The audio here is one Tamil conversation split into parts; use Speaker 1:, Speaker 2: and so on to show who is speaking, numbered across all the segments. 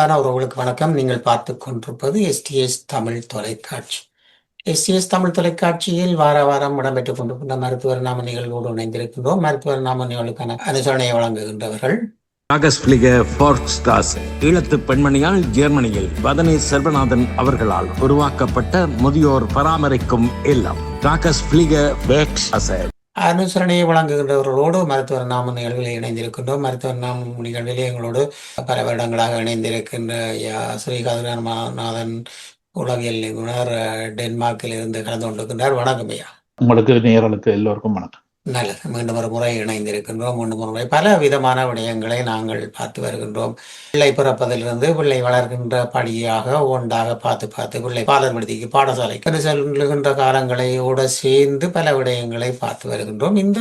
Speaker 1: அன்பான உறவுகளுக்கு வணக்கம். நீங்கள் பார்த்துக் கொண்டிருப்பது எஸ்டிஎஸ் தமிழ் தொலைக்காட்சி. எஸ்டிஎஸ் தமிழ் தொலைக்காட்சியில் வார வாரம் இடம்பெற்றுக் கொண்டிருக்கின்ற மருத்துவர் நாம நிகழ்வோடு இணைந்திருக்கின்றோம். மருத்துவர் நாம நிகழ்வுக்கான அனுசரணையை வழங்குகின்றவர்கள்
Speaker 2: ஈழத்து பெண்மணியால் ஜெர்மனியில் வதனி செல்வநாதன் அவர்களால் உருவாக்கப்பட்ட முதியோர் பராமரிக்கும் இல்லம்.
Speaker 1: அனுசரணையை வழங்குகின்றவர்களோடு மருத்துவர் நாம நிகழ்வில் இணைந்திருக்கின்றோம். மருத்துவர் நாம நிகழ்விலே எங்களோடு பல வருடங்களாக இணைந்திருக்கின்ற ஸ்ரீகாதநாதன் உளவியல் நிபுணர் டென்மார்க்கில் இருந்து கலந்து கொண்டிருக்கின்றார். வணக்கம் ஐயா.
Speaker 3: உங்களுக்கு நேயர்களுக்கு எல்லோருக்கும் வணக்கம்.
Speaker 1: நல்லது. மீண்டும் ஒரு முறை இணைந்திருக்கின்றோம். மீண்டும் ஒரு முறை பல விதமான விடயங்களை நாங்கள் பார்த்து வருகின்றோம். பிள்ளை பிறப்பதிலிருந்து பிள்ளை வளர்கின்ற படியாக ஒன்றாக பார்த்து பிள்ளை பாலர் விடுதிக்கு பாடசாலைக்கு செல்கின்ற காலங்களையோடு சேர்ந்து பல விடயங்களை பார்த்து வருகின்றோம். இந்த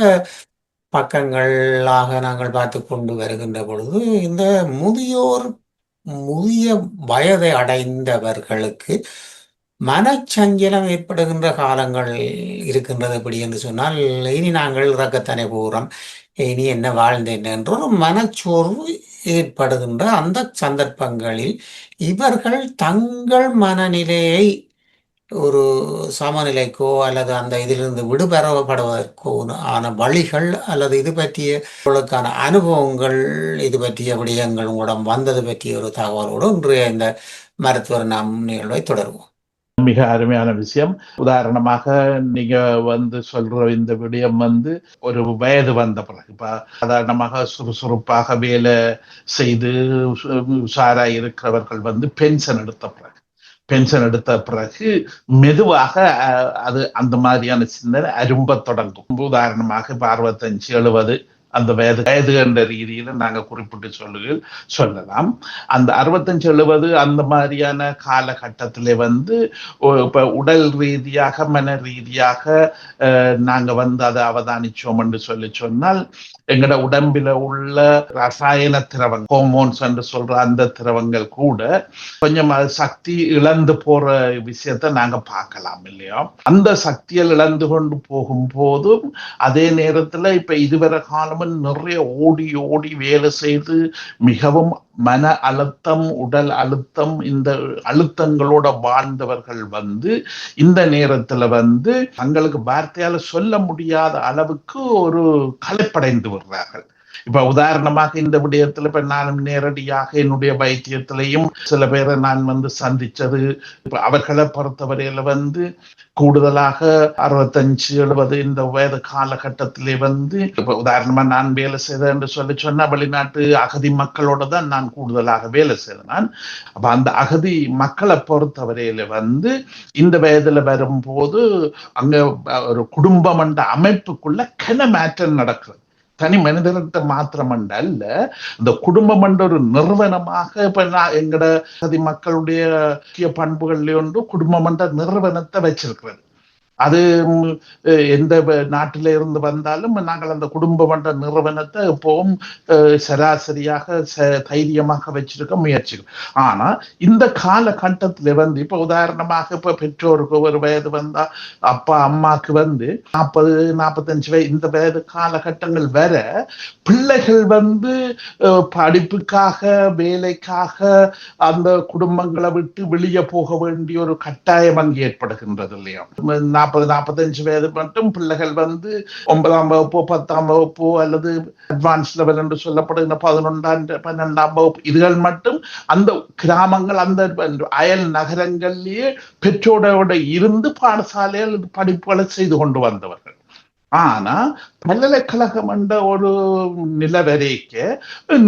Speaker 1: பக்கங்களாக நாங்கள் பார்த்து கொண்டு வருகின்ற பொழுது இந்த முதிய வயதை அடைந்தவர்களுக்கு மனச்சஞ்சலம் ஏற்படுகின்ற காலங்கள் இருக்கின்றது. எப்படி என்று சொன்னால், இனி நாங்கள் இறக்கத்தானே போகிறோம், இனி என்ன வாழ்ந்தேன் என்ற ஒரு மனச்சோர்வு ஏற்படுகின்ற அந்த சந்தர்ப்பங்களில் இவர்கள் தங்கள் மனநிலையை ஒரு சமநிலைக்கோ அல்லது அந்த இதிலிருந்து விடுபெறப்படுவதற்கோ ஆன வழிகள் அல்லது இது பற்றிய அனுபவங்கள், இது பற்றிய விடயங்கள் உங்களிடம் வந்தது பற்றிய ஒரு தகவலோடு இன்றைய இந்த மருத்துவர் நாம் நிகழ்வை தொடருவோம்.
Speaker 3: மிக அருமையான விஷயம். உதாரணமாக நீங்க சொல்ற இந்த விடயம் ஒரு வயது வந்த பிறகு, இப்ப சாதாரணமாக சுறுசுறுப்பாக வேலை செய்து உஷாரா இருக்கிறவர்கள் பென்ஷன் எடுத்த பிறகு மெதுவாக அது அந்த மாதிரியான சிந்தனை அரும்ப தொடங்கும். உதாரணமாக 65-70 அந்த வயது என்ற ரீதியில நாங்க குறிப்பிட்டு சொல்லலாம். அந்த 65-70 அந்த மாதிரியான காலகட்டத்திலே இப்ப உடல் ரீதியாக மன ரீதியாக நாங்க அதை அவதானிச்சோம் என்று சொன்னால், எங்கட உடம்பில உள்ள ரசாயன திரவங்கள், ஹோமோன்ஸ் என்று சொல்ற அந்த திரவங்கள் கூட கொஞ்சம் சக்தி இழந்து போற விஷயத்த நாங்க பார்க்கலாம் இல்லையா? அந்த சக்தியில் இழந்து கொண்டு போகும் போதும் அதே நேரத்துல இப்ப இதுவரை காலம் நிறைய ஓடி வேலை செய்து மிகவும் மன அழுத்தம், உடல் அழுத்தம், இந்த அழுத்தங்களோட வாழ்ந்தவர்கள் இந்த நேரத்துல தங்களுக்கு வார்த்தையால சொல்ல முடியாத அளவுக்கு ஒரு களைப்படைந்து விடுறார்கள். இப்ப உதாரணமாக இந்த விடயத்துல இப்ப நான் நேரடியாக என்னுடைய வைத்தியத்திலையும் சில பேரை நான் சந்திச்சது. இப்ப அவர்களை பொறுத்தவரையில கூடுதலாக 65-70 இந்த வயது காலகட்டத்திலே இப்ப உதாரணமா நான் வேலை செய்தேன் என்று சொன்னா வெளிநாட்டு அகதி மக்களோட தான் நான் கூடுதலாக வேலை செய்தேன். அப்ப அந்த அகதி மக்களை பொறுத்தவரையில இந்த வயதுல வரும்போது அங்க ஒரு குடும்பம் என்ற அமைப்புக்குள்ள கன மாற்றம் நடக்கிறது. தனி மனிதர்கிட்ட மாத்திரமண்ட அல்ல, இந்த குடும்பம் என்ற ஒரு நிறுவனமாக இப்ப எங்கட மக்களுடைய முக்கிய பண்புகள்ல ஒன்று குடும்பம் என்ற நிறுவனத்தை வச்சிருக்கிறது. அது எந்த நாட்டில இருந்து வந்தாலும் நாங்கள் அந்த குடும்பம் என்ற நிறுவனத்தை எப்பவும் சராசரியாக தைரியமாக வச்சிருக்க முயற்சிக்கும். ஆனா இந்த காலகட்டத்தில இப்ப உதாரணமாக இப்ப பெற்றோருக்கு ஒரு வயது வந்தா அப்பா அம்மாக்கு 40-45 வயது இந்த வயது காலகட்டங்கள் வர பிள்ளைகள் படிப்புக்காக வேலைக்காக அந்த குடும்பங்களை விட்டு வெளியே போக வேண்டிய ஒரு கட்டாயம் அங்கு ஏற்படுகின்றது இல்லையா? 40-45 வயது மட்டும் பிள்ளைகள் 9ஆம் வகுப்போ 10ஆம் வகுப்போ அல்லது அட்வான்ஸ் லெவல் என்று சொல்லப்படுகிற 11ஆம்-12ஆம் வகுப்பு இதுகள் மட்டும் அந்த கிராமங்கள் அந்த அயல் நகரங்களிலேயே பெற்றோரோட இருந்து பாடசாலையில் படிப்புகளை செய்து கொண்டு வந்தவர்கள். ஆனா பல்கலைக்கழகம் என்ற ஒரு நிலவரைக்கு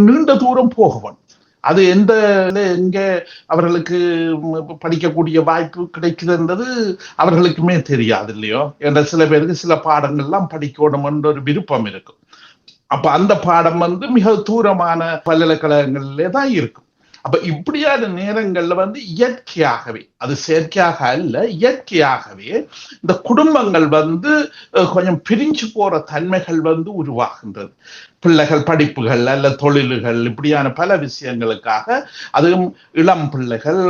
Speaker 3: நீண்ட தூரம் போகணும். அது எங்க அவர்களுக்கு படிக்கக்கூடிய வாய்ப்பு கிடைக்குதுன்றது அவர்களுக்குமே தெரியாது இல்லையோ? என்ற சில பேருக்கு சில பாடங்கள்லாம் படிக்கணும் என்ற ஒரு விருப்பம் இருக்கும். அப்ப அந்த பாடம் மிக தூரமான பல்கலைக்கழகங்களிலே தான் இருக்கும். அப்ப இப்படியான நேரங்கள்ல இயற்கையாகவே, அது செயற்கையாக அல்ல, இயற்கையாகவே இந்த குடும்பங்கள் கொஞ்சம் பிரிஞ்சு போற தன்மைகள் உருவாகின்றது. பிள்ளைகள் படிப்புகள் அல்ல தொழில்கள் இப்படியான பல விஷயங்களுக்காக, அதுவும் இளம் பிள்ளைகள்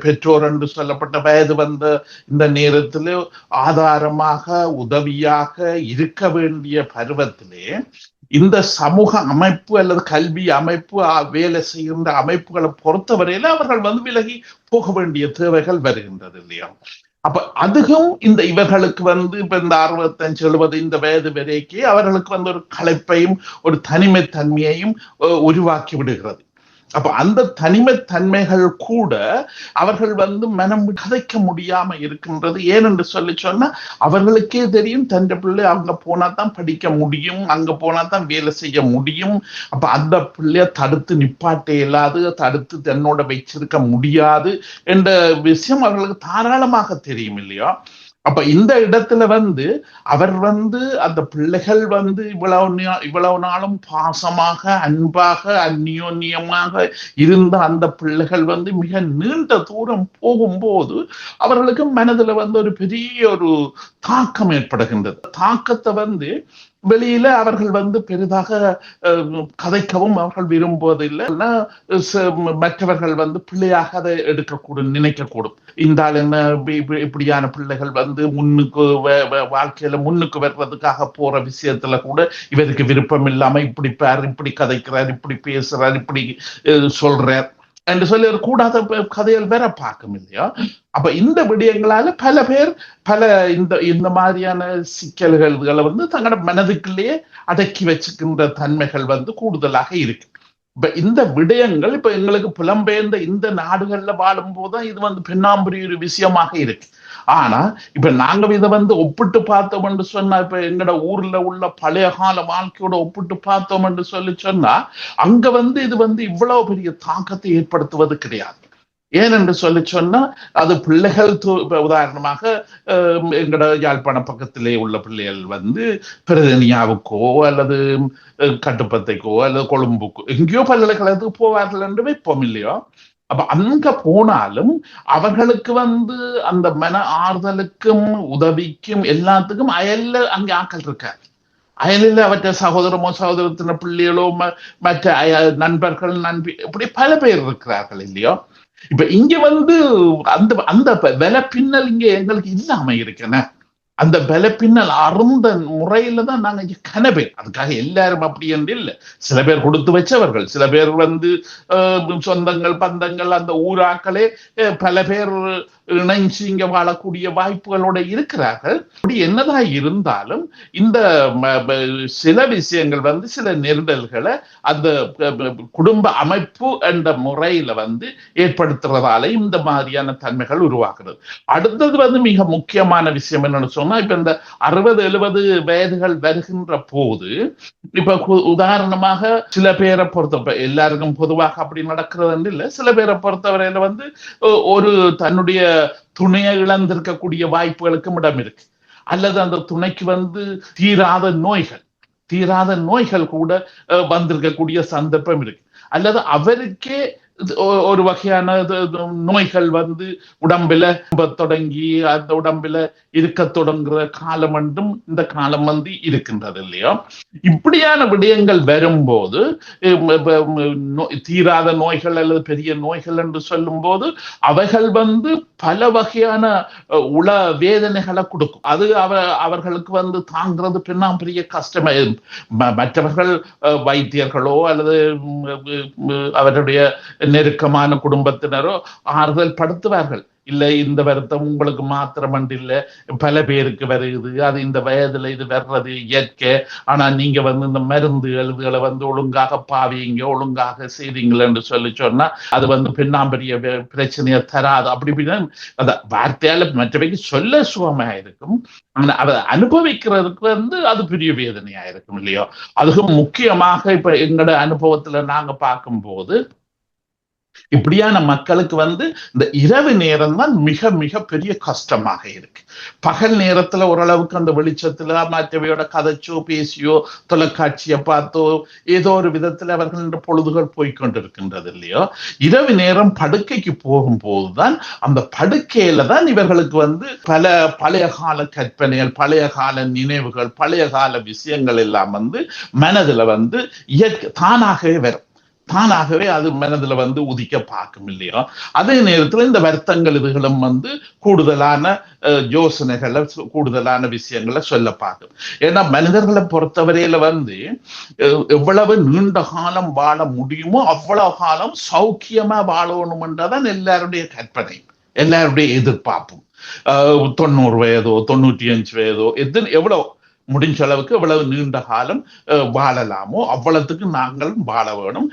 Speaker 3: பெற்றோர் என்று சொல்லப்பட்ட வயது இந்த நேரத்திலே ஆதாரமாக உதவியாக இருக்க வேண்டிய பருவத்திலே இந்த சமூக அமைப்பு அல்லது கல்வி அமைப்பு வேலை செய்கின்ற அமைப்புகளை பொறுத்தவரையில அவர்கள் வந்து விலகி போக வேண்டிய தேவைகள் வருகின்றது இல்லையா. அப்ப அதுவும் இந்த இவர்களுக்கு வந்து இப்ப இந்த 65-70 இந்த வயது வரைக்கே அவர்களுக்கு வந்து ஒரு களைப்பையும் ஒரு தனிமைத்தன்மையையும் உருவாக்கி விடுகிறது. அப்ப அந்த தனிமைத்தன்மைகள் கூட அவர்கள் வந்து மனம் கதைக்க முடியாம இருக்கின்றது. ஏனென்று சொன்னா அவர்களுக்கே தெரியும் தன் பிள்ளை அங்க போனா தான் படிக்க முடியும், அங்க போனா தான் வேலை செய்ய முடியும். அப்ப அந்த பிள்ளைய தடுத்து நிப்பாட்ட இயலாது, தடுத்து தன்னோட வச்சிருக்க முடியாது என்ற விஷயம் அவர்களுக்கு தாராளமாக தெரியும் இல்லையா. அப்ப இந்த இடத்துல வந்து அவர் வந்து அந்த பிள்ளைகள் வந்து இவ்வளவு நாளும் பாசமாக அன்பாக அந்யோன்யமாக இருந்த அந்த பிள்ளைகள் வந்து மிக நீண்ட தூரம் போகும்போது அவர்களுக்கு மனதுல வந்து ஒரு பெரிய ஒரு தாக்கம் ஏற்படுகின்றது. தாக்கத்தை வந்து வெளியில அவர்கள் வந்து பெரிதாக கதைக்கவும் அவர்கள் விரும்புவதில்லை. மற்றவர்கள் வந்து பிள்ளையாக அதை எடுக்கக்கூடும், நினைக்கக்கூடும். இந்த ஆள் என்ன இப்படியான பிள்ளைகள் வந்து முன்னுக்கு வாழ்க்கையில முன்னுக்கு வர்றதுக்காக போற விஷயத்துல கூட இவருக்கு விருப்பம் இல்லாம இப்படி பாரு, இப்படி கதைக்கிறார், இப்படி பேசுறார், இப்படி சொல்றார் என்று சொல்லி ஒரு கூடாத கதைகள் வேற பார்க்கும் இல்லையா. அப்ப இந்த விடயங்களால பல பேர் பல இந்த மாதிரியான சிக்கல்களை வந்து தங்களோட மனதுக்குள்ளேயே அடக்கி வச்சுக்கின்ற தன்மைகள் வந்து கூடுதலாக இருக்கு. இப்ப இந்த விடயங்கள் இப்ப எங்களுக்கு புலம்பெயர்ந்த இந்த நாடுகள்ல வாழும் போதுதான் இது வந்து பெண்ணாம்புரி ஒரு விஷயமாக இருக்கு. ஆனா இப்ப நாங்க இதை வந்து ஒப்பிட்டு பார்த்தோம் என்று சொன்னா, இப்ப எங்கட ஊர்ல உள்ள பழைய கால வாழ்க்கையோட ஒப்பிட்டு பார்த்தோம் என்று சொன்னா அங்க வந்து இது வந்து இவ்வளவு பெரிய தாக்கத்தை ஏற்படுத்துவது கிடையாது. ஏனென்று சொன்னா அது பிள்ளைகள் உதாரணமாக எங்கட யாழ்ப்பாண பக்கத்திலே உள்ள பிள்ளைகள் வந்து பிரதனியாவுக்கோ அல்லது கட்டுப்பத்தைக்கோ அல்லது கொழும்புக்கோ எங்கேயோ பல்கலைக்கழகத்துக்கு போவார்கள் என்று வைப்போம் இல்லையோ. அப்ப அங்க போனாலும் அவர்களுக்கு வந்து அந்த மன ஆறுதலுக்கும் உதவிக்கும் எல்லாத்துக்கும் அயல்ல அங்கே ஆக்கள் இருக்காரு. அயலில் அவற்ற சகோதரமோ சகோதரத்தின பிள்ளைகளோ மற்ற நண்பர்கள் நண்பி இப்படி பல பேர் இருக்கிறார்கள் இல்லையோ. இப்ப இங்க வந்து அந்த அந்த விலை பின்னல் இங்க எங்களுக்கு இல்லாம இருக்குன்னு அந்த விலை பின்னல் அருந்த முறையில தான் நாங்க இங்க கனவே. அதுக்காக எல்லாரும் அப்படி என்று இல்லை. சில பேர் கொடுத்து வச்சவர்கள், சில பேர் வந்து சொந்தங்கள் பந்தங்கள் அந்த ஊராக்களே பல பேர் இணைஞ்சு இங்க வாழக்கூடிய வாய்ப்புகளோட இருக்கிறார்கள். அப்படி என்னதான் இருந்தாலும் இந்த சில விஷயங்கள் வந்து சில நெருடல்களை அந்த குடும்ப அமைப்பு என்ற முறையில வந்து ஏற்படுத்துறதால இந்த மாதிரியான தன்மைகள் உருவாக்குறது. அடுத்தது வந்து மிக முக்கியமான விஷயம் என்னன்னு சொன்னா, இப்ப இந்த 60-70 வயதுகள் வருகின்ற போது இப்ப உதாரணமாக சில பேரை பொறுத்த எல்லாருக்கும் பொதுவாக அப்படி நடக்கிறது இல்லை. சில பேரை பொறுத்தவரையில வந்து ஒரு தன்னுடைய துணையை இழந்திருக்கக்கூடிய வாய்ப்புகளுக்கும் இடம் இருக்கு. அல்லது அந்த துணைக்கு வந்து தீராத நோய்கள் கூட வந்திருக்கக்கூடிய சந்தர்ப்பம் இருக்கு. அல்லது அவருக்கே ஒரு வகையான நோய்கள் வந்து உடம்புல தொடங்கி அந்த உடம்புல இருக்க தொடங்குற காலம் என்றும் இந்த காலம் வந்து இருக்கின்றது இல்லையா. இப்படியான விடயங்கள் வரும்போது தீராத நோய்கள் அல்லது பெரிய நோய்கள் என்று சொல்லும் போது அவைகள் வந்து பல வகையான உள வேதனைகளை கொடுக்கும். அது அவர்களுக்கு வந்து தாங்கிறது பெரிய கஷ்டமே. மற்றவர்கள் வைத்தியர்களோ அல்லது அவருடைய நெருக்கமான குடும்பத்தினரோ ஆறுதல் படுத்துவார்கள். இல்லை, இந்த வருத்தம் உங்களுக்கு மாத்திரமன்று இல்லை, பல பேருக்கு வருது, அது இந்த வயதுல இது வர்றது இயற்கை. ஆனா நீங்க வந்து இந்த மருந்து எழுதுகளை வந்து ஒழுங்காக பாவீங்க, ஒழுங்காக செய்தீங்கள் என்று சொன்னா அது வந்து பெண்ணாம்பரிய பிரச்சனையை தராது. அப்படி அந்த வார்த்தையால மற்றவைக்கு சொல்ல சுகமா இருக்கும். அதை அனுபவிக்கிறதுக்கு வந்து அது பெரிய வேதனையா இருக்கும் இல்லையோ. அதுவும் முக்கியமாக இப்ப எங்களோட அனுபவத்துல நாங்க பார்க்கும்போது இப்படியான மக்களுக்கு வந்து இந்த இரவு நேரம் தான் மிக மிக பெரிய கஷ்டமாக இருக்கு. பகல் நேரத்துல ஓரளவுக்கு அந்த வெளிச்சத்துல மற்றவையோட கதைச்சோ பேசியோ தொலைக்காட்சியை பார்த்தோ ஏதோ ஒரு விதத்துல அவர்கள் பொழுதுகள் போய்கொண்டிருக்கின்றது இல்லையோ. இரவு நேரம் படுக்கைக்கு போகும்போதுதான் அந்த படுக்கையில தான் இவர்களுக்கு வந்து பல பழைய கால கற்பனைகள், பழைய கால நினைவுகள், பழைய கால விஷயங்கள் எல்லாம் வந்து மனதுல வந்து தானாகவே வரும். தானாகவே அது மனதுல வந்து உதிக்க பார்க்கும் இல்லையா. அதே நேரத்துல இந்த வருத்தங்கள் இதுகளும் வந்து கூடுதலான யோசனைகளை கூடுதலான விஷயங்களை சொல்ல பார்க்கும். ஏன்னா மனிதர்களை பொறுத்தவரையில வந்து எவ்வளவு நீண்ட காலம் வாழ முடியுமோ அவ்வளவு காலம் சௌக்கியமா வாழணும்ன்றதான் எல்லாருடைய கற்பனை, எல்லாருடைய எதிர்பார்ப்பும். 90 வயதோ 95 வயதோ எவ்வளவு முடிஞ்ச அளவுக்கு எவ்வளவு நீண்ட காலம் வாழலாமோ அவ்வளவுக்கு நாங்களும் வாழ வேணும்.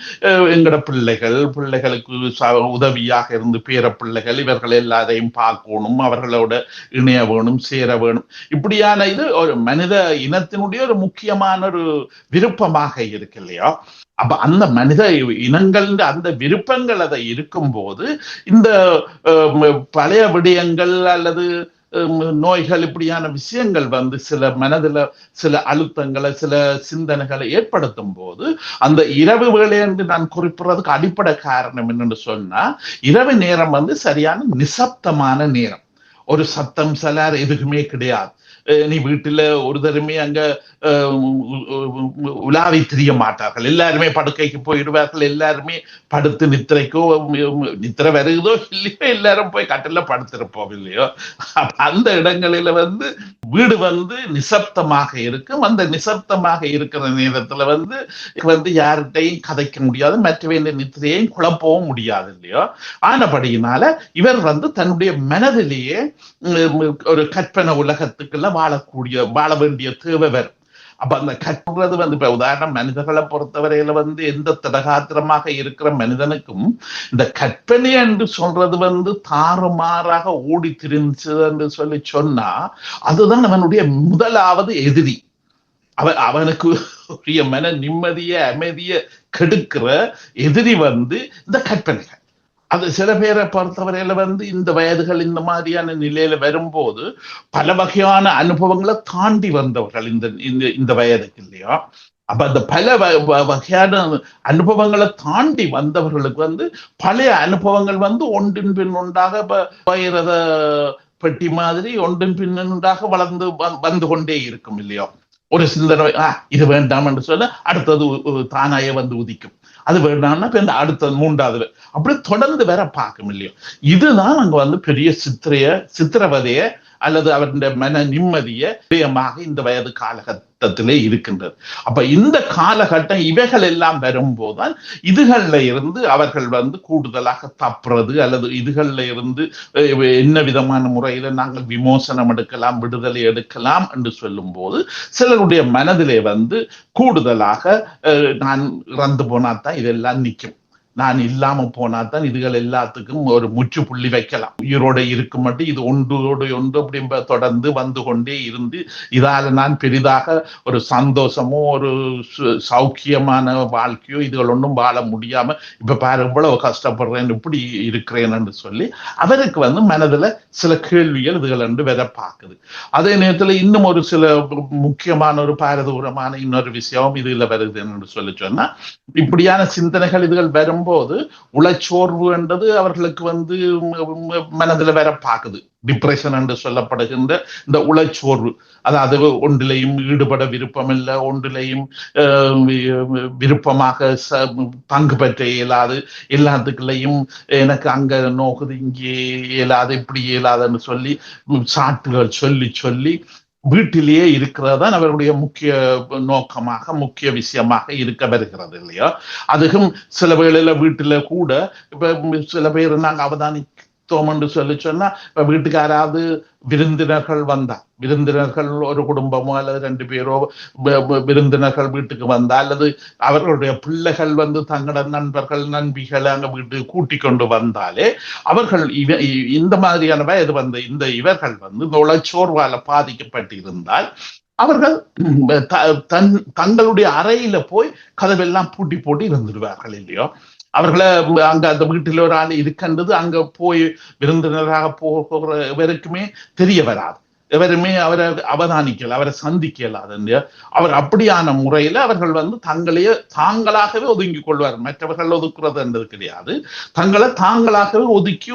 Speaker 3: எங்களோட பிள்ளைகளுக்கு உதவியாக இருந்து பேர பிள்ளைகள் இவர்கள் எல்லாரையும் பார்க்கணும், அவர்களோட இணைய வேணும், சேர வேணும். இப்படியான இது ஒரு மனித இனத்தினுடைய ஒரு முக்கியமான ஒரு விருப்பமாக இருக்கு இல்லையா. அப்ப அந்த மனித இனங்கள் அந்த விருப்பங்கள் அதை இருக்கும் போது இந்த பழைய விடயங்கள் அல்லது நோய்கள் இப்படியான விஷயங்கள் வந்து சில மனதுல சில அழுத்தங்களை சில சிந்தனைகளை ஏற்படுத்தும் போது அந்த இரவு வேலை என்று நான் குறிப்பிடுறதுக்கு அடிப்படை காரணம் என்னன்னு சொன்னா, இரவு நேரம் வந்து சரியான நிசப்தமான நேரம். ஒரு சத்தம் சலார் எதுக்குமே கிடையாது. நீ வீட்டுல ஒரு தருமே அங்க உலாவை தெரிய மாட்டார்கள், எல்லாருமே படுக்கைக்கு போயிடுவார்கள், எல்லாருமே படுத்து நித்திரைக்கோ நித்திரை வருகிறதோ இல்லையோ எல்லாரும் போய் கட்டில படுத்திருப்போம் இல்லையோ. அந்த இடங்களில வந்து வீடு வந்து நிசப்தமாக இருக்கும். அந்த நிசப்தமாக இருக்கிற நேரத்துல வந்து யார்கிட்டையும் கதைக்க முடியாது, மற்றவை நித்திரையையும் குழப்பவும் முடியாது இல்லையோ. ஆனபடியினால இவர் வந்து தன்னுடைய மனதிலேயே ஒரு கற்பனை உலகத்துக்குள்ள வாழ வேண்டிய தேவை வரும். அப்ப அந்த கற்பது வந்து இப்ப உதாரணம் மனிதர்களை பொறுத்தவரையில வந்து எந்த திடகாத்திரமாக இருக்கிற மனிதனுக்கும் இந்த கற்பனை என்று சொல்றது வந்து தாறுமாறாக ஓடி திரிஞ்சு என்று சொல்லி சொன்னா அதுதான் அவனுடைய முதலாவது எதிரி. அவனுக்கு உரிய மன நிம்மதிய அமைதிய கெடுக்கிற எதிரி வந்து இந்த கற்பனைகள். அது சில பேரை பொறுத்தவரையில வந்து இந்த வயதுகள் இந்த மாதிரியான நிலையில வரும்போது பல வகையான அனுபவங்களை தாண்டி வந்தவர்கள் இந்த வயதுக்கு இல்லையா. அப்ப அந்த பல வகையான அனுபவங்களை தாண்டி வந்தவர்களுக்கு வந்து பழைய அனுபவங்கள் வந்து ஒன்றின் பின் ஒன்றாக வைரத பெட்டி மாதிரி ஒன்றின் பின் ஒன்றாக வந்து கொண்டே இருக்கும் இல்லையோ. ஒரு சிந்தனை இது வேண்டாம் என்று சொல்ல அடுத்தது தானாய வந்து உதிக்கும், அது வேண்டாம்னா அடுத்த மூன்றாவது அப்படி தொடர்ந்து வேற பார்க்கும் இல்லையோ. இதுதான் அங்க வந்து பெரிய சித்திரவதைய அல்லது அவருடைய மன நிம்மதிய விடயமாக இந்த வயது காலகட்டத்திலே இருக்கின்றது. அப்ப இந்த காலகட்டம் இவைகள் எல்லாம் வரும்போதுதான் இதுகள்ல இருந்து அவர்கள் வந்து கூடுதலாக தப்புறது அல்லது இதுகள்ல இருந்து என்ன விதமான முறையில நாங்கள் விமோசனம் எடுக்கலாம், விடுதலை எடுக்கலாம் என்று சொல்லும் போது சிலருடைய மனதிலே வந்து கூடுதலாக நான் இறந்து போனாதான் இதெல்லாம் நிற்கும், நான் இல்லாம போனாதான் இதுகள் எல்லாத்துக்கும் ஒரு முற்றுப்புள்ளி வைக்கலாம், உயிரோட இருக்கும் மட்டும் இது ஒன்றோடு ஒன்று அப்படி தொடர்ந்து வந்து கொண்டே இருந்து இதால நான் பெரிதாக ஒரு சந்தோஷமோ ஒரு சௌக்கியமான வாழ்க்கையோ இதுகள் ஒன்றும் வாழ முடியாம இப்ப பாரு இவ்வளவு கஷ்டப்படுறேன் இப்படி இருக்கிறேன்னு சொல்லி அவருக்கு வந்து மனதுல சில கேள்விகள் இதுகள் என்று வேற பார்க்குது. அதே நேரத்துல இன்னும் ஒரு சில முக்கியமான ஒரு பாரதூரமான இன்னொரு விஷயம் இதுல வருது என்று சொல்லி சொன்னா, இப்படியான சிந்தனைகள் இதுகள் வரும் போது உளச்சோர்வு என்றது அவர்களுக்கு வந்து மனதில் வேற பார்க்குது. டிப்ரெஷன் என்று சொல்லப்படுகின்ற இந்த உளச்சோர்வு, அதாவது ஒன்றிலையும் ஈடுபட விருப்பம் இல்லை, ஒன்றிலையும் விருப்பமாக பங்கு பெற்ற இயலாது, எல்லாத்துக்குள்ளையும் எனக்கு அங்க நோக்குது இங்கே இயலாது இப்படி இயலாதுன்னு சொல்லி சாட்டுகள் சொல்லி சொல்லி வீட்டிலேயே இருக்கிறதான் அவருடைய முக்கிய நோக்கமாக முக்கிய விஷயமாக இருக்க வருகிறது இல்லையா. அதுக்கும் சில வேளையில வீட்டுல கூட இப்ப சில பேர் நாங்க அவதானித்தோம் என்று சொல்லி சொன்னா, இப்ப வீட்டுக்கு யாராவது விருந்தினர்கள் விருந்தினர்கள் ஒரு குடும்பமோ அல்லது 2 பேரோ விருந்தினர்கள் வீட்டுக்கு வந்தா அல்லது அவர்களுடைய பிள்ளைகள் வந்து தங்களோட நண்பர்கள் நண்பிகளை அங்க வீட்டுக்கு கூட்டிக் கொண்டு வந்தாலே அவர்கள் இந்த மாதிரியான வயது வந்து இவர்கள் வந்து இந்த உளச்சோர்வால பாதிக்கப்பட்டிருந்தால் அவர்கள் தங்களுடைய அறையில போய் கதவெல்லாம் பூட்டி போட்டு இருந்துடுவார்கள் இல்லையோ. அவர்களை அங்க அந்த வீட்டில் ஒரு ஆள் இருக்கின்றது அங்க போய் விருந்தினராக போகிற வரைக்குமே தெரிய வராது. எவருமே அவரை அவதானிக்கல, அவரை சந்திக்கலாது. அவர் அப்படியான முறையில அவர்கள் தங்களையே தாங்களாகவே ஒதுங்கிக் கொள்வார். மற்றவர்கள் ஒதுக்குறது என்றது கிடையாது. தங்களை தாங்களாகவே ஒதுக்கி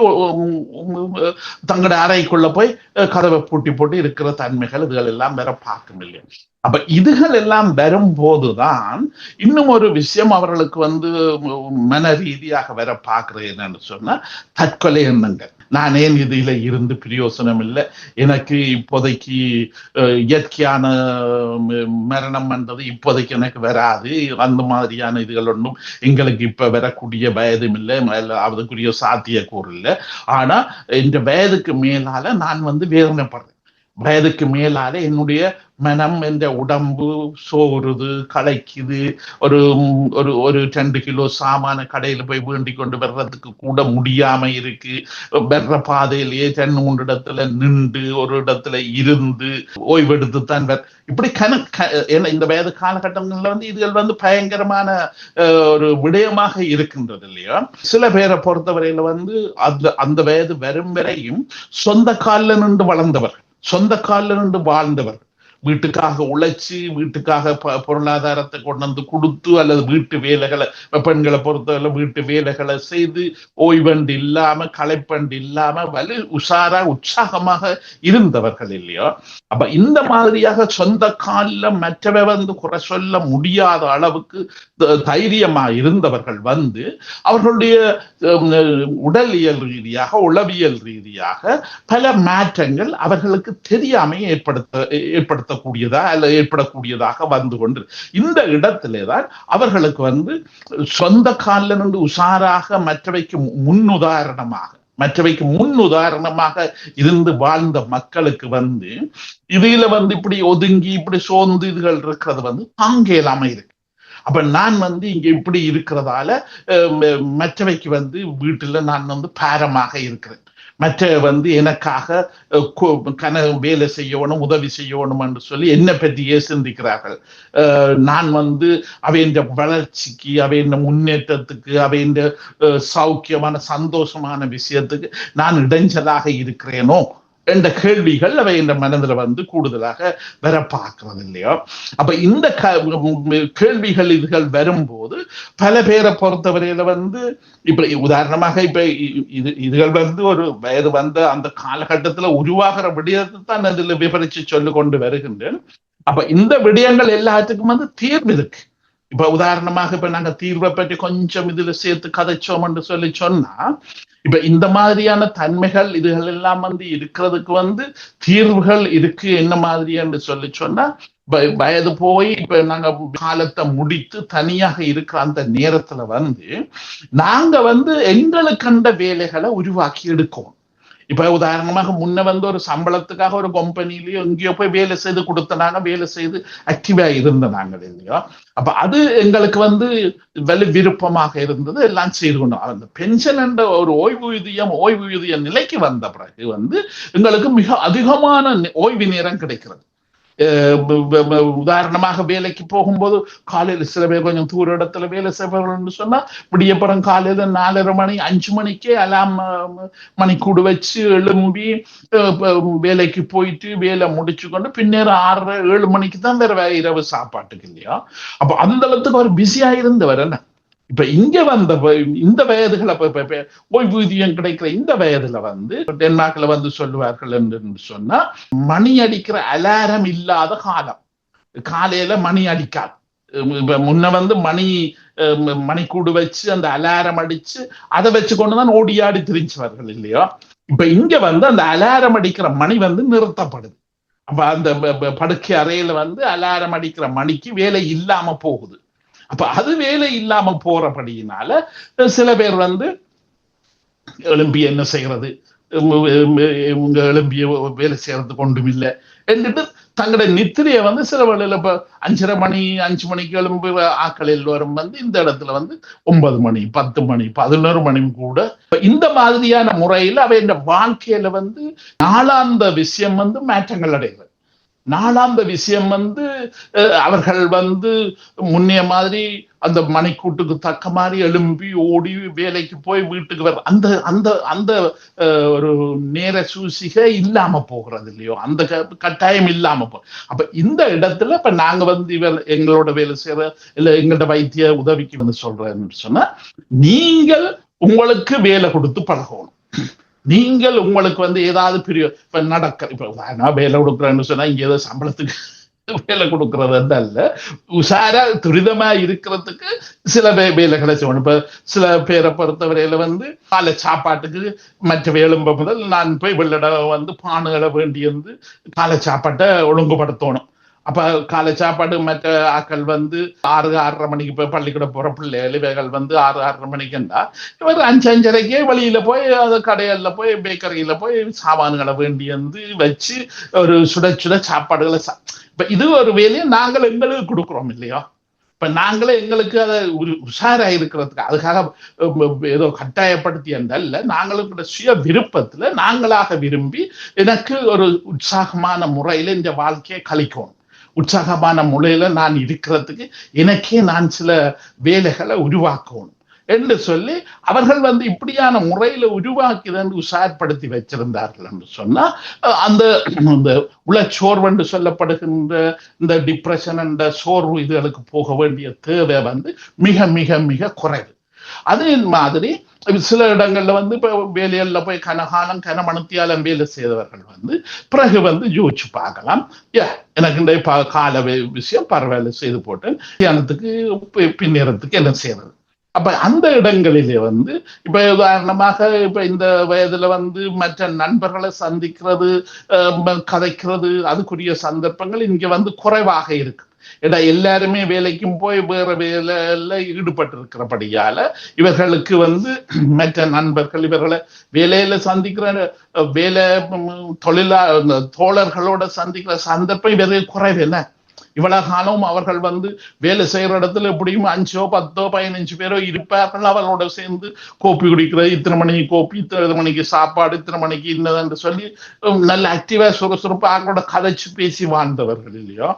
Speaker 3: தங்களுடைய அறைக்குள்ள போய் கதவை பூட்டி போட்டு இருக்கிற தன்மைகள் இதுகள் எல்லாம் வேற பார்க்கும் இல்லையா. அப்ப இதுகள் எல்லாம் வரும்போதுதான் இன்னும் ஒரு விஷயம் அவர்களுக்கு மன ரீதியாக வேற பார்க்கிறது என்னன்னு சொன்னா தற்கொலை எண்ணங்கள். நான் ஏன் இதுல இருந்து பிரயோசனம் இல்லை, எனக்கு இப்போதைக்கு இயற்கையான மரணம் என்றது இப்போதைக்கு எனக்கு வராது, அந்த மாதிரியான இதுகள் ஒன்றும் எங்களுக்கு இப்ப வரக்கூடிய வயதும் இல்லை, அதுக்குரிய சாத்தியக்கூறு இல்லை. ஆனா இந்த வயதுக்கு மேலால நான் வேதனைப்படுறேன். வயதுக்கு மேலால என்னுடைய மனம், என்ற உடம்பு சோறுது, களைக்குது. ஒரு ஒரு ஒரு 2 கிலோ சாமான கடையில போய் வேண்டி கொண்டு வர்றதுக்கு கூட முடியாம இருக்கு. வர்ற பாதையிலேயே 2-3 இடத்துல நின்று, ஒரு இடத்துல இருந்து ஓய்வெடுத்துத்தான் இப்படி இந்த வயது காலகட்டங்கள்ல இதுகள் பயங்கரமான ஒரு விடயமாக இருக்கின்றது இல்லையா. சில பேரை பொறுத்தவரையில அந்த வயது வரும் வரையும் சொந்த காலில் நின்று வளர்ந்தவர்கள், சொந்த காலில் நின்று வாழ்ந்தவர், வீட்டுக்காக உழைச்சி, வீட்டுக்காக பொருளாதாரத்தை கொண்டு கொடுத்து, அல்லது வீட்டு வேலைகளை, பெண்களை பொறுத்தவரை வீட்டு வேலைகளை செய்து ஓய்வண்டு இல்லாம, களைப்பண்டு இல்லாம உஷாரா உற்சாகமாக இருந்தவர்கள் இல்லையோ. அப்ப இந்த மாதிரியாக சொந்த காலில் மற்றவை குறை சொல்ல முடியாத அளவுக்கு தைரியமா இருந்தவர்கள் அவர்களுடைய உடலியல் ரீதியாக, உளவியல் ரீதியாக பல மாற்றங்கள் அவர்களுக்கு தெரியாம ஏற்படுத்தக்கூடியதா அல்ல ஏற்படக்கூடியதாக கொண்டு இந்த இடத்திலேதான் அவர்களுக்கு சொந்த காலில் நின்று உஷாராக மற்றவைக்கு முன்னுதாரணமாக இருந்து வாழ்ந்த மக்களுக்கு இதுல இப்படி ஒதுங்கி இப்படி சோர்ந்து இதுகள் இருக்கிறது தாங்க இல்லாம இருக்கு. அப்ப நான் இங்க இப்படி இருக்கிறதால மற்றவைக்கு வீட்டுல நான் பாரமாக இருக்கிறேன். மற்ற எனக்காக வேலை செய்யணும், உதவி செய்யணும் என்று சொல்லி என்னை பற்றியே சிந்திக்கிறார்கள். நான் அவையின் வளர்ச்சிக்கு, அவையின் முன்னேற்றத்துக்கு, அவையின் சௌக்கியமான சந்தோஷமான விஷயத்துக்கு நான் இடைஞ்சலாக இருக்கிறேனோ என்ற கேள்விகள் அவை என்ற மனதில் கூடுதலாக வர பார்க்கறது இல்லையோ. அப்ப இந்த கேள்விகள் இதுகள் வரும்போது பல பேரை பொறுத்தவரையில இப்ப உதாரணமாக இப்ப இதுகள் ஒரு வயது அந்த காலகட்டத்துல உருவாகிற விடயத்தை தான் அதுல விவரிச்சு சொல்லி கொண்டு வருகின்றேன். அப்ப இந்த விடயங்கள் எல்லாத்துக்கும் தீர்வு இருக்கு. இப்ப உதாரணமாக இப்ப நாங்க தீர்வை பற்றி கொஞ்சம் இதுல சேர்த்து கதைச்சோம் என்று சொன்னா, இப்ப இந்த மாதிரியான தன்மைகள் இதுகள் எல்லாம் இருக்கிறதுக்கு தீர்வுகள் இருக்கு. என்ன மாதிரி என்று சொன்னா, வயது போய் இப்ப நாங்க காலத்தை முடித்து தனியாக இருக்கிற அந்த நேரத்துல நாங்க எங்களுக்கு அந்த வேலைகளை உருவாக்கி எடுக்கணும். இப்ப உதாரணமாக முன்ன ஒரு சம்பளத்துக்காக ஒரு கம்பெனிலயோ எங்கேயோ போய் வேலை செய்து கொடுத்தனாங்க, வேலை செய்து ஆக்டிவா இருந்தாங்க இல்லையோ. அப்ப அது எங்களுக்கு விருப்பமாக இருந்தது, எல்லாம் செய்து கொண்டோம். அந்த பென்ஷன் என்ற ஒரு ஓய்வூதிய நிலைக்கு வந்த பிறகு எங்களுக்கு மிக அதிகமான ஓய்வு நேரம் கிடைக்கிறது. உதாரணமாக வேலைக்கு போகும்போது காலையில சில பேர் கொஞ்சம் தூர இடத்துல வேலை செய்வார்கள் சொன்னா விடியப்புறம் காலையில 4:30 மணி 5 மணிக்கே அலாம் மணிக்கூடு வச்சு எழும்பி வேலைக்கு போயிட்டு வேலை முடிச்சு கொண்டு பின்னேற 6-7 மணிக்கு தான் வேற இரவு சாப்பாட்டுக்கு இல்லையா. அப்ப அந்த அளவுக்கு அவர் பிஸியா இருந்தவர். என்ன இப்ப இங்க இந்த வயதுகளை ஓய்வூதியம் கிடைக்கிற இந்த வயதுல டென்மார்க்ல சொல்லுவார்கள் என்று சொன்னா, மணி அடிக்கிற அலாரம் இல்லாத காலம். காலையில மணி அடிக்காது. முன்ன மணிக்கூடு வச்சு அந்த அலாரம் அடிச்சு அதை வச்சு கொண்டுதான் ஓடியாடி திரிஞ்சவர்கள் இல்லையோ. இப்ப இங்க அந்த அலாரம் அடிக்கிற மணி நிறுத்தப்படுது. அப்ப அந்த படுக்கை அறையில அலாரம் அடிக்கிற மணிக்கு வேலை இல்லாம போகுது. அப்ப அது வேலை இல்லாம போறபடியினால சில பேர் எழும்பி என்ன செய்யறது, உங்க எழும்பிய வேலை செய்யறது கொண்டும் இல்லை என்றிட்டு தங்களுடைய நித்திரைய சில வேளையில இப்ப 5:30 மணி 5 மணிக்கு எழும்பு ஆக்கள் எல்லோரும் இந்த இடத்துல 9 மணி 10 மணி 11 மணி கூட இந்த மாதிரியான முறையில அவை இந்த வாழ்க்கையில நாளாந்த விஷயம் மாற்றங்கள் அடைகிறது. நாலாந்த விஷயம் வந்து அவர்கள் வந்து முன்னைய மாதிரி அந்த மணிக்கூட்டுக்கு தக்க மாதிரி எழும்பி ஓடி வேலைக்கு போய் வீட்டுக்கு வர அந்த அந்த அந்த ஒரு நேர சூசிகை இல்லாம போகிறது இல்லையோ, அந்த கட்டாயம் இல்லாம போ. அப்ப இந்த இடத்துல இப்ப நாங்க வந்து எங்களோட வேலை செய்யற இல்ல எங்களோட வைத்திய உதவிக்கு வந்து சொல்றேன்னு சொன்னா, நீங்கள் உங்களுக்கு வேலை கொடுத்து பழகணும். நீங்கள் உங்களுக்கு வந்து ஏதாவது பெரிய இப்ப இப்ப வேலை கொடுக்குறேன்னு சொன்னா இங்க ஏதோ சம்பளத்துக்கு வேலை கொடுக்கறது அல்ல, உஷாரா துரிதமா இருக்கிறதுக்கு சில வேலைகளை செய்யணும். இப்ப சில பேரை பொறுத்தவரையில வந்து காலை சாப்பாட்டுக்கு மற்ற எழும்ப முதல் நான் போய் வெள்ளட வந்து பானுகளை வேண்டி வந்து காலை சாப்பாட்டை ஒழுங்குபடுத்தணும். அப்ப காலை சாப்பாடு மற்ற ஆக்கள் வந்து 6-6:30 மணிக்கு போய் பள்ளிக்கூடம் போற பிள்ளைகள் இவைகள் வந்து 6-6:30 மணிக்குண்டா இவர் 5-5:30 வெளியில போய் அது கடையில போய் பேக்கரியில போய் சாமான்களை வேண்டி வந்து வச்சு ஒரு சுட சுட சாப்பாடுகளை இப்ப இது ஒரு வேலையை நாங்கள் எங்களுக்கு கொடுக்குறோம் இல்லையா? இப்ப நாங்களே எங்களுக்கு அதை உஷாரா இருக்கிறதுக்கு அதுக்காக ஏதோ கட்டாயப்படுத்தி அல்ல, நாங்களுக்கு சுய விருப்பத்துல நாங்களாக விரும்பி எனக்கு ஒரு உற்சாகமான முறையில இந்த வாழ்க்கையை கழிக்கணும், உற்சாகமான முறையில நான் இருக்கிறதுக்கு எனக்கே நான் சில வேலைகளை உருவாக்கணும் என்று சொல்லி அவர்கள் வந்து இப்படியான முறையில உருவாக்கிதான் உஷார்படுத்தி வச்சிருந்தார்கள் என்று சொன்னா அந்த உளச்சோர்வு என்று சொல்லப்படுகின்ற இந்த டிப்ரெஷன் என்ற சோர்வு இதுகளுக்கு போக வேண்டிய தேவை வந்து மிக மிக மிக குறைவு. அதே மாதிரி சில இடங்கள்ல வந்து இப்ப வேலையில போய் கனகாலம் கனமணத்தியாலம் வேலை செய்தவர்கள் வந்து பிறகு வந்து யோசிச்சு பார்க்கலாம், எனக்கு இந்த கால விஷயம் பரவாயில்ல செய்து போட்டேன், தியானத்துக்கு பின்னேறத்துக்கு என்ன செய்யறது. அப்ப அந்த இடங்களிலே வந்து இப்ப உதாரணமாக இப்ப இந்த வயதுல வந்து மற்ற நண்பர்களை சந்திக்கிறது கதைக்கிறது அதுக்குரிய சந்தர்ப்பங்கள் இங்க வந்து குறைவாக இருக்கு. ஏன்னா எல்லாருமே வேலைக்கும் போய் வேற வேலையில ஈடுபட்டு இருக்கிறபடியால இவர்களுக்கு வந்து மற்ற நண்பர்கள் இவர்களை வேலையில சந்திக்கிற வேலை தோழர்களோட சந்திக்கிற சந்தர்ப்பம் இவர்கள் குறைவு. என்ன இவ்வளவு காலம் அவர்கள் வந்து வேலை செய்யற இடத்துல எப்படியும் 5, 10, 15 பேரோ இருப்பார்கள். அவர்களோட சேர்ந்து கோப்பி குடிக்கிறது, இத்தனை மணிக்கு கோப்பி, இத்தனை மணிக்கு சாப்பாடு, இத்தனை மணிக்கு இன்னதென்று சொல்லி நல்ல ஆக்டிவா சுறுசுறுப்பா அவங்களோட கதைச்சு பேசி வாழ்ந்தவர்கள் இல்லையோ.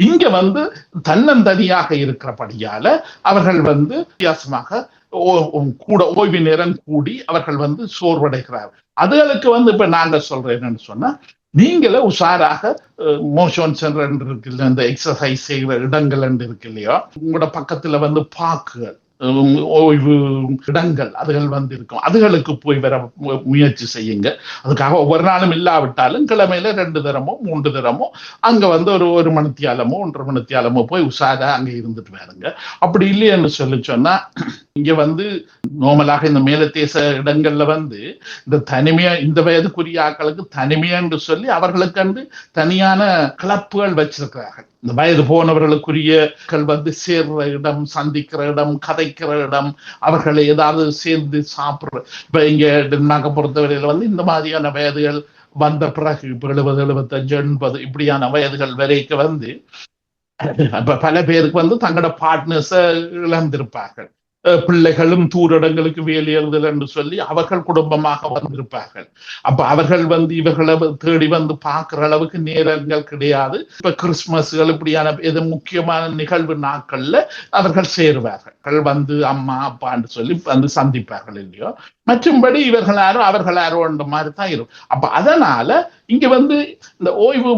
Speaker 3: இங்க வந்து தன்னந்தனியாக இருக்கிறபடியால அவர்கள் வந்து வித்தியாசமாக கூட ஓய்வு நேரம் கூடி அவர்கள் வந்து சோர்வடைகிறார். அதுகளுக்கு வந்து இப்ப நாங்க சொல்றேன் என்னன்னு சொன்னா, நீங்களே உஷாராக மோஷன் சென்டர் இருக்கு இல்லையா, இந்த எக்ஸசைஸ் செய்கிற இடங்கள் இருக்கு இல்லையா, உங்களோட பக்கத்துல வந்து பார்க்குகள் ஓய்வு இடங்கள் அதுகள் வந்து இருக்கும், அதுகளுக்கு போய் வர முயற்சி செய்யுங்க. அதுக்காக ஒவ்வொரு நாளும் இல்லாவிட்டாலும் கிழமையில 2 தரமோ 3 தரமோ அங்க வந்து ஒரு மணித்தியாலமோ 1.5 மணித்தியாலமோ போய் உஷாரா அங்க இருந்துட்டு வருங்க. அப்படி இல்லைன்னு சொன்னா இங்க வந்து நோமலாக இந்த மேலத்தேச இடங்கள்ல வந்து இந்த தனிமையா இந்த வயதுக்குரிய ஆக்களுக்கு தனிமையா என்று சொல்லி அவர்களுக்கு வந்து தனியான கிளப்புகள் வச்சிருக்கிறார்கள். இந்த வயது போனவர்களுக்குரிய வந்து சேர்ற இடம், சந்திக்கிற இடம், கதைக்கிற இடம், அவர்களை ஏதாவது சேர்ந்து சாப்பிடுற. இப்ப இங்க நாங்க பொறுத்தவரையில வந்து இந்த மாதிரியான வயதுகள் வந்த பிறகு 70, 75, 80 இப்படியான வயதுகள் வரைக்கும் வந்து பல பேருக்கு வந்து தங்களோட பார்ட்னர்ஸை இழந்திருப்பார்கள். பிள்ளைகளும் தூரடங்களுக்கு வேலையறுதல் என்று சொல்லி அவர்கள் குடும்பமாக வந்திருப்பார்கள். அப்ப அவர்கள் வந்து இவர்களை தேடி வந்து பார்க்கிற அளவுக்கு நேரங்கள் கிடையாது. இப்ப கிறிஸ்துமஸ்கள் இப்படியான எது முக்கியமான நிகழ்வு நாட்கள்ல அவர்கள் சேருவார்கள், வந்து அம்மா அப்பான்னு சொல்லி வந்து சந்திப்பார்கள் இல்லையோ. மற்றும்படி இவர்கள் யாரும் அவர்கள் யாரோன்ற மாதிரி தான் இருக்கும். அப்ப அதனால இங்க வந்து இந்த ஓய்வு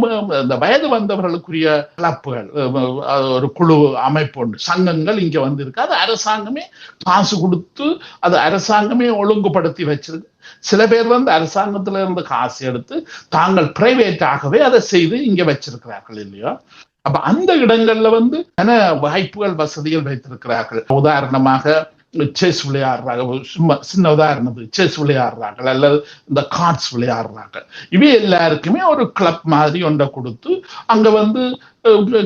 Speaker 3: இந்த வயது வந்தவர்களுக்குரிய கிளப்புகள் ஒரு குழு அமைப்பு உண்டு, சங்கங்கள் இங்க வந்து இருக்கு. அது அரசாங்கமே காசு கொடுத்து அது அரசாங்கமே ஒழுங்குபடுத்தி வச்சிருக்கு. சில பேர் வந்து அரசாங்கத்துல இருந்து காசு எடுத்து தாங்கள் பிரைவேட்டாகவே அதை செய்து இங்க வச்சிருக்கிறார்கள் இல்லையா. அப்ப அந்த இடங்கள்ல வந்து வாய்ப்புகள் வசதிகள் வைத்திருக்கிறார்கள். உதாரணமாக செஸ் விளையாடுறாங்க, சும்மா சின்ன உதாரணத்துக்கு செஸ் விளையாடுறாங்க அல்லது இந்த கார்ட்ஸ் விளையாடுறாங்க. இவை எல்லாருக்குமே ஒரு கிளப் மாதிரி ஒன்றை கொடுத்து அங்க வந்து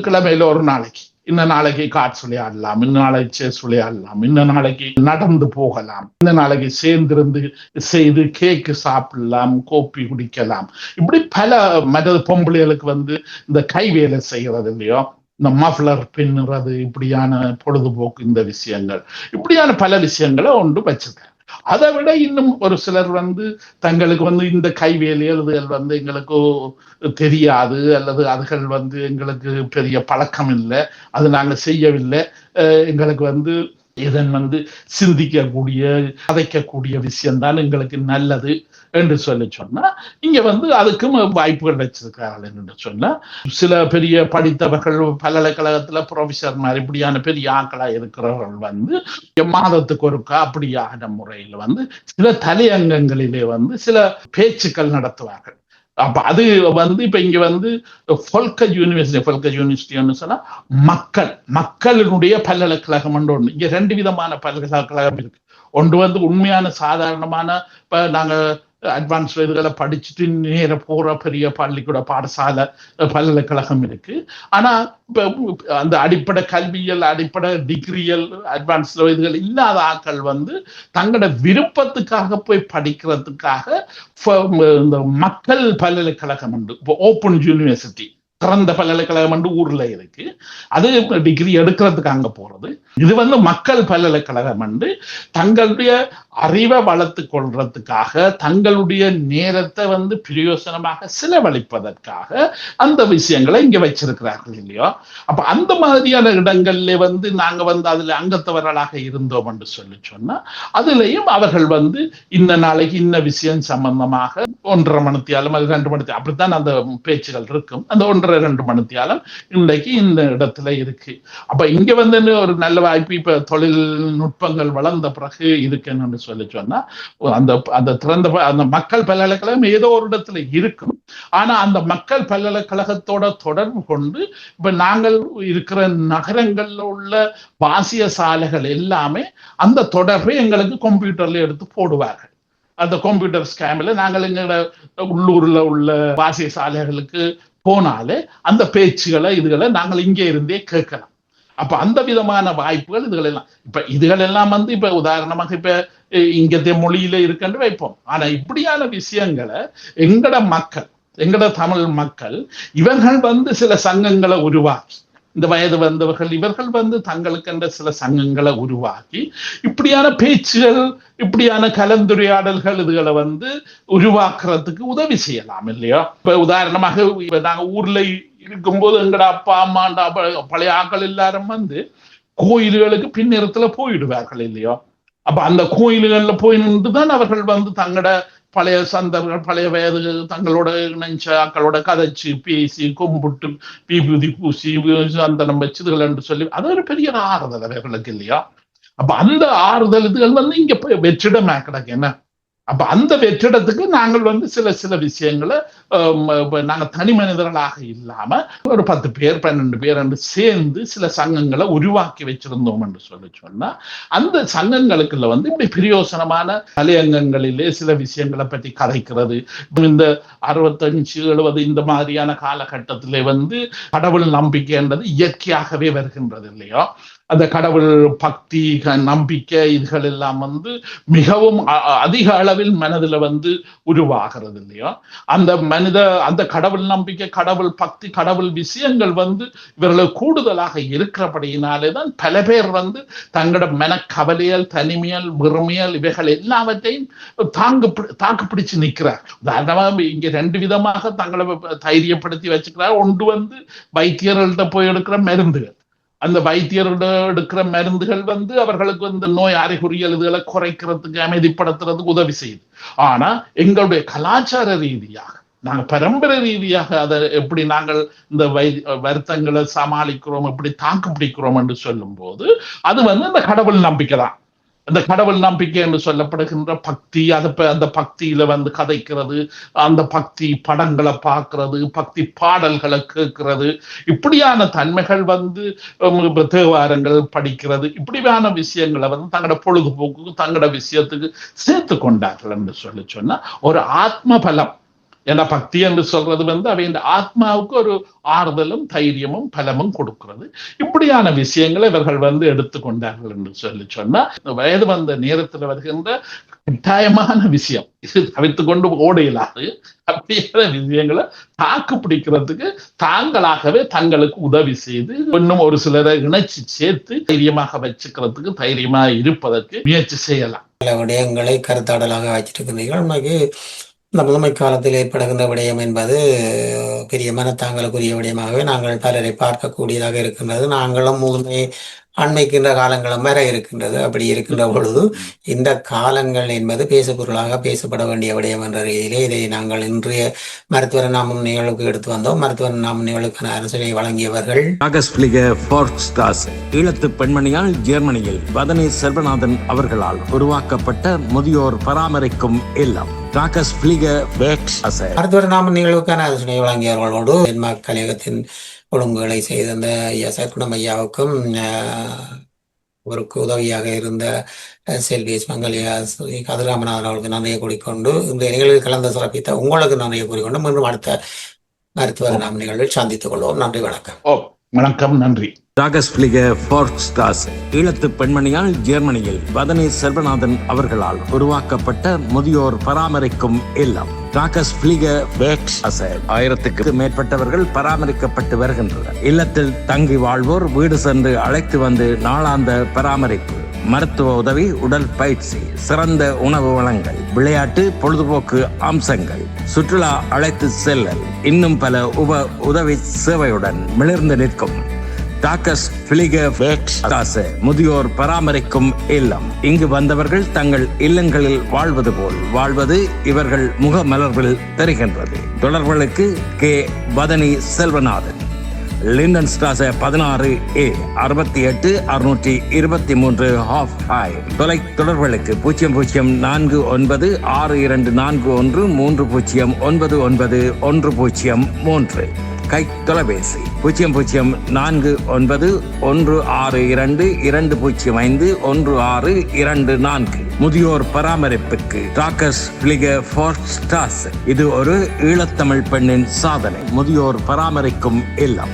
Speaker 3: கிழமையில ஒரு நாளைக்கு இந்த நாளைக்கு கார்ட்ஸ் விளையாடலாம், இந்த நாளைக்கு செஸ் விளையாடலாம், இந்த நாளைக்கு நடந்து போகலாம், இந்த நாளைக்கு சேர்ந்திருந்து செய்து கேக்கு சாப்பிடலாம், கோப்பி குடிக்கலாம். இப்படி பல மற்ற பொம்பளைகளுக்கு வந்து இந்த கை வேலை செய்யறது இல்லையோ, இந்த மஃப்ளர் பின்னுறது, இப்படியான பொழுதுபோக்கு இந்த விஷயங்கள், இப்படியான பல விஷயங்களை ஒன்று வச்சிருக்காங்க. அதை விட இன்னும் ஒரு சிலர் தங்களுக்கு இந்த கைவேலி எழுதுகள் எங்களுக்கு தெரியாது, அல்லது அதுகள் எங்களுக்கு பெரிய பழக்கம் இல்லை, அது நாங்க செய்யவில்லை, எங்களுக்கு இதன் சிந்திக்கக்கூடிய கதைக்கக்கூடிய விஷயம்தான் எங்களுக்கு நல்லது என்று சொன்னா இங்க அதுக்கும் வாய்ப்புகள் வச்சிருக்கிறார்கள் என்று சொன்னா சில பெரிய படித்தவர்கள் பல்கலைக்கழகத்துல ப்ரொஃபசர் மாதிரி இப்படியான பெரிய ஆக்களா இருக்கிறவர்கள் மாதத்துக்கு ஒருக்கா அப்படியான முறையில் சில தலையங்கங்களிலே சில பேச்சுக்கள் நடத்துவார்கள். அப்ப அது இப்ப இங்க ஃபோல்கர் யூனிவர்சிட்டி சொன்னா மக்களினுடைய பல்கலைக்கழகம் ஒன்று. இங்க 2 விதமான பல்கலைக்கழகம் இருக்கு. ஒன்று உண்மையான சாதாரணமான இப்ப நாங்க அட்வான்ஸ் இதுகளை படிச்சுட்டு நேர போற பெரிய பள்ளிக்கூட பாடசாலை பல்கலைக்கழகம் இருக்கு. ஆனா இப்ப அந்த அடிப்படை கல்வியல், அடிப்படை டிகிரியல், அட்வான்ஸ் இதுகள் இல்லாத ஆட்கள் தங்களோட விருப்பத்துக்காக போய் படிக்கிறதுக்காக இந்த மக்கள் பல்கலைக்கழகம் உண்டு. இப்போ ஓப்பன் யூனிவர்சிட்டி, திறந்த பல்கலைக்கழகம் ஊர்ல இருக்கு. அது டிகிரி எடுக்கிறதுக்கு அங்க போறது. இது மக்கள் பல்கலைக்கழகம் தங்களுடைய அறிவை வளர்த்து கொள்றதுக்காக, தங்களுடைய நேரத்தை பிரயோசனமாக செலவழிப்பதற்காக அந்த விஷயங்களை இங்க வச்சிருக்கிறார்கள் இல்லையோ. அப்ப அந்த மாதிரியான இடங்கள்ல நாங்க அதுல அங்கத்தவர்களாக இருந்தோம் என்று சொன்னா அதுலயும் அவர்கள் இந்த நாளைக்கு இந்த விஷயம் சம்பந்தமாக 1.5 மணித்தியாலம், அது 2 மணித்தியாலம் அப்படித்தான் அந்த பேச்சுகள் இருக்கும். அந்த 1.5-2 மணித்தியாலம் இன்றைக்கு இந்த இடத்துல இருக்கு. அப்ப இங்க ஒரு நல்ல வாய்ப்பு இப்ப தொழில்நுட்பங்கள் வளர்ந்த பிறகு இருக்குன்னு சொன்னா அந்த திறந்த அந்த மக்கள் பல்கலைக்கழகம் ஏதோ ஒரு இடத்துல இருக்கும். ஆனா அந்த மக்கள் பல்கலைக்கழகத்தோட தொடர்பு கொண்டு இப்ப நாங்கள் இருக்கிற நகரங்கள்ல உள்ள வாசிய சாலைகள் எல்லாமே அந்த தொடர்பை எங்களுக்கு கம்ப்யூட்டர்ல எடுத்து போடுவார்கள். அந்த கம்ப்யூட்டர் ஸ்கேம்ல நாங்கள் எங்களோட உள்ளூர்ல உள்ள வாசிய சாலைகளுக்கு போனாலே அந்த பேச்சுகளை இதுகளை நாங்கள் இங்கே இருந்தே கேட்கலாம். அப்ப அந்த விதமான வாய்ப்புகள் இதுகள் எல்லாம் இதுகள் எல்லாம் இப்ப உதாரணமாக இப்ப இங்கத்திய மொழியில இருக்குன்னு வைப்போம். ஆனா இப்படியான விஷயங்களை எங்கட தமிழ் மக்கள் இவர்கள் சில சங்கங்களை உருவாக்கி, இந்த வயது வந்தவர்கள் இவர்கள் தங்களுக்கென்ற சில சங்கங்களை உருவாக்கி இப்படியான பேச்சுகள், இப்படியான கலந்துரையாடல்கள் இதுகளை உருவாக்குறதுக்கு உதவி செய்யலாம் இல்லையா. இப்ப உதாரணமாக நாங்க ஊர்ல இருக்கும்போது எங்கட அப்பா அம்மாண்டா பழைய ஆக்கள் எல்லாரும் கோயில்களுக்கு பின்னிறத்துல போயிடுவார்கள் இல்லையோ. அப்ப அந்த கோயில்கள்ல போய் நின்றுதான் அவர்கள் தங்களோட பழைய சந்தர்கள், பழைய வயது தங்களோட நினைச்ச ஆக்களோட கதைச்சு பேசி கும்பிட்டு விபூதி பூசி சந்தனம் வச்சுதுகள் என்று சொல்லி அது ஒரு பெரிய ஆறுதல் அவர்களுக்கு இல்லையா. அப்ப அந்த ஆறுதல் இதுகள் இங்க வெற்றிடமா கிடக்கு என்ன. அப்ப அந்த வெற்றிடத்துக்கு நாங்கள் சில விஷயங்களை நாங்க தனி மனிதர்களாக இல்லாம ஒரு 10 பேர் 12 பேர் என்று சேர்ந்து சில சங்கங்களை உருவாக்கி வச்சிருந்தோம் என்று சொன்னா அந்த சங்கங்களுக்குள்ள இப்படி பிரயோசனமான தலையங்கங்களிலே சில விஷயங்களை பற்றி கதைக்கிறது. இந்த 65-70 இந்த மாதிரியான காலகட்டத்திலே கடவுள் நம்பிக்கைன்றது இயற்கையாகவே வருகின்றது இல்லையோ. அந்த கடவுள் பக்தி, நம்பிக்கை இதுகள் எல்லாம் மிகவும் அதிக அளவில் மனதுல உருவாகிறது இல்லையா. அந்த கடவுள் நம்பிக்கை, கடவுள் பக்தி, கடவுள் விஷயங்கள் இவர்களுக்கு கூடுதலாக இருக்கிறபடியினாலேதான் பல பேர் தங்களோட மனக்கவலையல், தனிமையல், வெறுமையல் இவைகள் எல்லாவற்றையும் தாக்கு பிடிச்சு நிற்கிறார். உதாரணமாக இங்க 2 விதமாக தங்களை தைரியப்படுத்தி வச்சுக்கிறார். ஒன்று வைத்தியர்கள்ட்ட போய் எடுக்கிற மருந்துகள். அந்த வைத்தியரோட எடுக்கிற மருந்துகள் அவர்களுக்கு நோய் அறிகுறிகள் இதுகளை குறைக்கிறதுக்கு, அமைதிப்படுத்துறதுக்கு உதவி செய்யுது. ஆனா எங்களுடைய கலாச்சார ரீதியாக, நாங்க பரம்பரை ரீதியாக அதை எப்படி நாங்கள் இந்த வருத்தங்களை சமாளிக்கிறோம், எப்படி தாக்கு பிடிக்கிறோம் என்று சொல்லும் போது அது அந்த கடவுள் நம்பிக்கை தான். அந்த கடவுள் நம்பிக்கை என்று சொல்லப்படுகின்ற பக்தி, அந்த பக்தியில கதைக்கிறது, அந்த பக்தி படங்களை பார்க்கறது, பக்தி பாடல்களை கேட்கிறது, இப்படியான தன்மைகள் தேவாரங்கள் படிக்கிறது, இப்படியான விஷயங்களை தங்களோட பொழுதுபோக்கு, தங்களோட விஷயத்துக்கு சேர்த்து கொண்டார்கள் என்று சொன்னா ஒரு ஆத்ம பலம். ஏன்னா பக்தி என்று சொல்றது அவை இந்த ஆத்மாவுக்கு ஒரு ஆறுதலும் தைரியமும் பலமும் கொடுக்கிறது. இப்படியான விஷயங்களை இவர்கள் எடுத்துக்கொண்டார்கள் என்று சொன்னா வயது வந்த நேரத்தில் வருகின்ற கட்டாயமான விஷயம். இது தவிர்த்து கொண்டு ஓட இயலாது. அப்படியான விஷயங்களை தாக்கு பிடிக்கிறதுக்கு தாங்களாகவே தங்களுக்கு உதவி செய்து இன்னும் ஒரு சிலரை இணைச்சு சேர்த்து தைரியமாக வச்சுக்கிறதுக்கு, தைரியமா இருப்பதற்கு முயற்சி செய்யலாம்.
Speaker 1: பல விடயங்களை கருத்தாடலாக வச்சிருக்கிறீர்கள். உண்மைக்கு இந்த முதுமை காலத்தில் ஏற்படுகின்ற விடயம் என்பது பெரிய மனத்தாங்களுக்குரிய விடயமாகவே நாங்கள் பலரை பார்க்கக்கூடியதாக இருக்கின்றது. நாங்களும் முதுமை அண்மைக்கின்ற காலங்களும் வர இருக்கின்றது. அப்படி இருக்கின்ற பொழுது இந்த காலங்கள் என்பது பேசுபொருளாக பேசப்பட வேண்டிய விடயம் என்ற ரீதியிலே இதை நாங்கள் இன்றைய மருத்துவர் நாமம் நிகழ்வுக்கு எடுத்து வந்தோம். மருத்துவர் நாமம் நிகழ்வுக்கான அரசனை வழங்கியவர்கள்
Speaker 2: ஈழத்து பெண்மணியால் ஜெர்மனியில் வதனி செல்வநாதன் அவர்களால் உருவாக்கப்பட்ட முதியோர் பராமரிக்கும் இல்லம்.
Speaker 1: மருத்துவர் நாம நிகழ்வுக்கான அரசனை வழங்கியவர்களோடு டென்மார்க் கலையகத்தின் ஒழுங்குகளை செய்த அந்த சற்குணம் ஐயாவுக்கும் அவருக்கு உதவியாக இருந்த செல்வி மங்கலியா கதிராமநாதன் அவர்களுக்கு நன்றியை கூறிக்கொண்டு இந்த நிகழ்வில் கலந்து சிறப்பித்த உங்களுக்கு நன்றியை கூறிக்கொண்டு மீண்டும் அடுத்த மருத்துவர் நாம் நிகழ்வில் சந்தித்துக் கொள்வோம். நன்றி, வணக்கம்.
Speaker 3: வணக்கம், நன்றி.
Speaker 2: ஈழத்து பெண்மணியால் ஜெர்மனியில் வதனி செல்வநாதன் அவர்களால் உருவாக்கப்பட்ட முதியோர் பராமரிக்கும் இல்லம். 1000க்கு மேற்பட்டவர்கள் பராமரிக்கப்பட்டு வருகின்றனர். இல்லத்தில் தங்கி வாழ்வோர் வீடு சென்று அழைத்து வந்து நாளாந்த பராமரிப்பு, மருத்துவ உதவி, உடல் பயிற்சி, சிறந்த உணவு வளங்கள், விளையாட்டு, பொழுதுபோக்கு அம்சங்கள், சுற்றுலா அழைத்து செல்லல், இன்னும் பல உதவி சேவையுடன் மிளிர்ந்து நிற்கும் முதியோர் பராமரிக்கும் இல்லம். இங்கு வந்தவர்கள் தங்கள் இல்லங்களில் வாழ்வது போல் வாழ்வது இவர்கள் முகமலர்வில் தெரிகின்றது. தொடர்புகளுக்கு K. Vathani Selvanathan, Linden Strasse 16A 68 623 ஹாஃப் ஹை. தொலை தொடர்புகளுக்கு 004041309913. கை தொலைபேசி 004162205124. முதியோர் பராமரிப்புக்கு இது ஒரு ஈழத்தமிழ் பெண்ணின் சாதனை. முதியோர் பராமரிக்கும் இல்லம்.